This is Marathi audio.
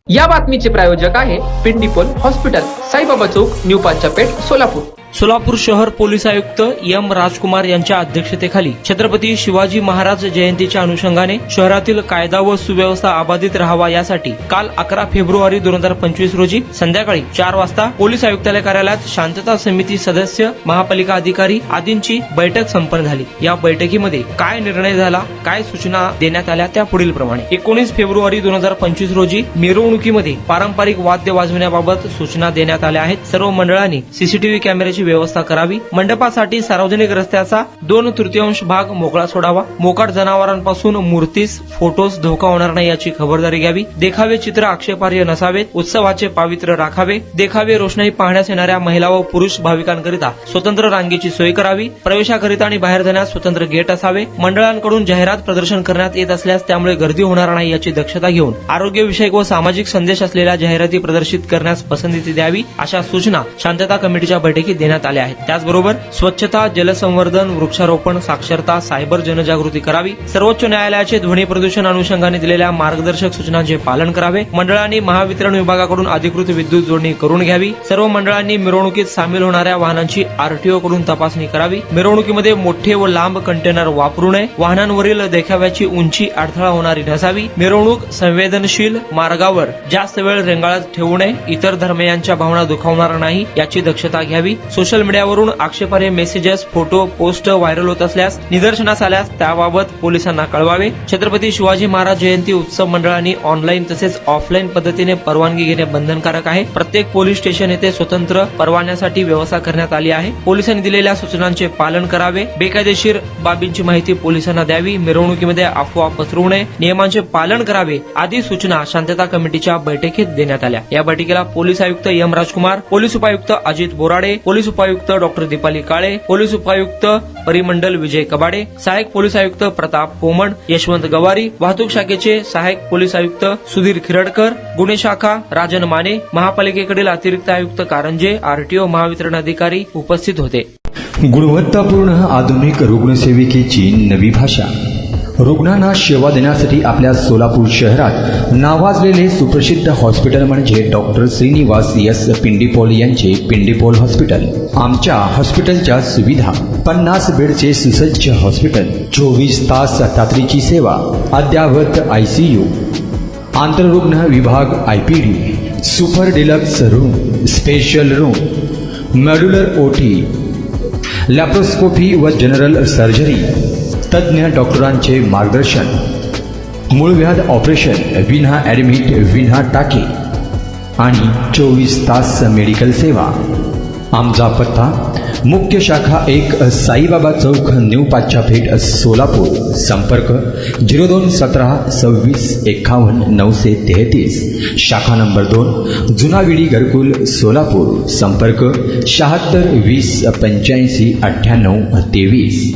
या बातमीचे प्रायोजक आहे पिंडीपोल हॉस्पिटल, साईबाबा चौक, न्यू पाचापेठ, सोलापूर. सोलापूर शहर पोलीस आयुक्त एम राजकुमार यांच्या अध्यक्षतेखाली छत्रपती शिवाजी महाराज जयंतीच्या अनुषंगाने शहरातील कायदा व सुव्यवस्था अबाधित राहावा यासाठी काल 11 फेब्रुवारी 2025 रोजी संध्याकाळी 4 वाजता पोलीस आयुक्तालय कार्यालयात शांतता समिती सदस्य, महापालिका अधिकारी आदींची बैठक संपन्न झाली. या बैठकीमध्ये काय निर्णय झाला, काय सूचना देण्यात आल्या त्या पुढील प्रमाणे. 19 फेब्रुवारी 2025 रोजी मिरवणुकीमध्ये पारंपरिक वाद्य वाजवण्याबाबत सूचना देण्यात आल्या आहेत. सर्व मंडळांनी सीसीटीव्ही कॅमेऱ्याची व्यवस्था करावी. मंडपासाठी सार्वजनिक रस्त्याचा 2/3 भाग मोकळा सोडावा. मोकाट जनावरांपासून मूर्तीस, फोटोस धोका होणार नाही याची खबरदारी घ्यावी. देखावे चित्र आक्षेपार्ह नसावेत. उत्सवाचे पावित्र्य राखावे. देखावे रोषणाई पाहण्यास येणाऱ्या महिला व पुरुष भाविकांकरिता स्वतंत्र रांगेची सोय करावी. प्रवेशाकरिता आणि बाहेर जाण्यास स्वतंत्र गेट असावे. मंडळांकडून जाहिरात प्रदर्शन करण्यात येत असल्यास त्यामुळे गर्दी होणार नाही याची दक्षता घेऊन आरोग्यविषयक व सामाजिक संदेश असलेल्या जाहिराती प्रदर्शित करण्यास पसंती द्यावी, अशा सूचना शांतता कमिटीच्या बैठकीत देण्यात आल्या आहेत. त्याचबरोबर स्वच्छता, जलसंवर्धन, वृक्षारोपण, साक्षरता, सायबर जनजागृती करावी. सर्वोच्च न्यायालयाचे ध्वनी प्रदूषण अनुषंगाने दिलेल्या मार्गदर्शक सूचनांचे पालन करावे. मंडळांनी महावितरण विभागाकडून अधिकृत विद्युत जोडणी करून घ्यावी. सर्व मंडळांनी मिरवणुकीत सामील होणाऱ्या वाहनांची आरटीओ कडून तपासणी करावी. मिरवणुकीमध्ये मोठे व लांब कंटेनर वापरू नये. वाहनांवरील देखाव्याची उंची अडथळा होणारी नसावी. मिरवणूक संवेदनशील मार्गावर जास्त वेळ रेंगाळत ठेवू नये. इतर धर्मियांच्या भावना दुखावणार नाही याची दक्षता घ्यावी. सोशल मीडियावरून आक्षेपार्ह मेसेजेस, फोटो, पोस्ट व्हायरल होत असल्यास, निदर्शनास आल्यास त्याबाबत पोलिसांना कळवावे. छत्रपती शिवाजी महाराज जयंती उत्सव मंडळांनी ऑनलाईन तसेच ऑफलाईन पद्धतीने परवानगी घेणे बंधनकारक आहे. प्रत्येक पोलीस स्टेशन येथे स्वतंत्र परवान्यासाठी व्यवस्था करण्यात आली आहे. पोलिसांनी दिलेल्या सूचनांचे पालन करावे. बेकायदेशीर बाबींची माहिती पोलिसांना द्यावी. मिरवणुकीमध्ये अफवा पसरवू नये. नियमांचे पालन करावे आदी सूचना शांतता कमिटीच्या बैठकीत देण्यात आल्या. या बैठकीला पोलीस आयुक्त एम राजकुमार, पोलीस उपायुक्त अजित बोराडे, पोलीस उपायुक्त डॉक्टर दीपाली काळे, पोलीस उपायुक्त परिमंडल विजय कबाडे, सहाय्यक पोलीस आयुक्त प्रताप पोमण, यशवंत गवारी, वाहतूक शाखेचे सहाय्यक पोलीस आयुक्त सुधीर खिरडकर, गुन्हे शाखा राजन माने, महापालिकेकडील अतिरिक्त आयुक्त कारंजे, आरटीओ महावितरण अधिकारी उपस्थित होते. गुणवत्तापूर्ण आधुनिक रुग्णसेविकेची नवी भाषा. रुग्णांना सेवा देण्यासाठी आपल्या सोलापूर शहरात नावाजलेले सुप्रसिद्ध हॉस्पिटल म्हणजे डॉक्टर श्रीनिवास एस पिंडीपोल यांचे पिंडीपोल हॉस्पिटल. आमच्या हॉस्पिटलच्या सुविधा: 50 बेडचे सुसज्ज हॉस्पिटल, 24 तास तातडीची सेवा, अद्ययावत ICU, आंतररुग्ण विभाग IPD, super deluxe room, special room, modular OT, laparoscopy व जनरल सर्जरी, तज्ज्ञ डॉक्टरांचे मार्गदर्शन, मूळव्याध ऑपरेशन विना ॲडमिट, विना टाके आणि 24 तास मेडिकल सेवा. आमचा पत्ता: मुख्य शाखा 1, साईबाबा चौक, न्यू पाचापेठ, सोलापूर. संपर्क 0217 26 51 933. शाखा नंबर 2, जुना विडी घरकुल, सोलापूर. संपर्क 76 20 85 98 23.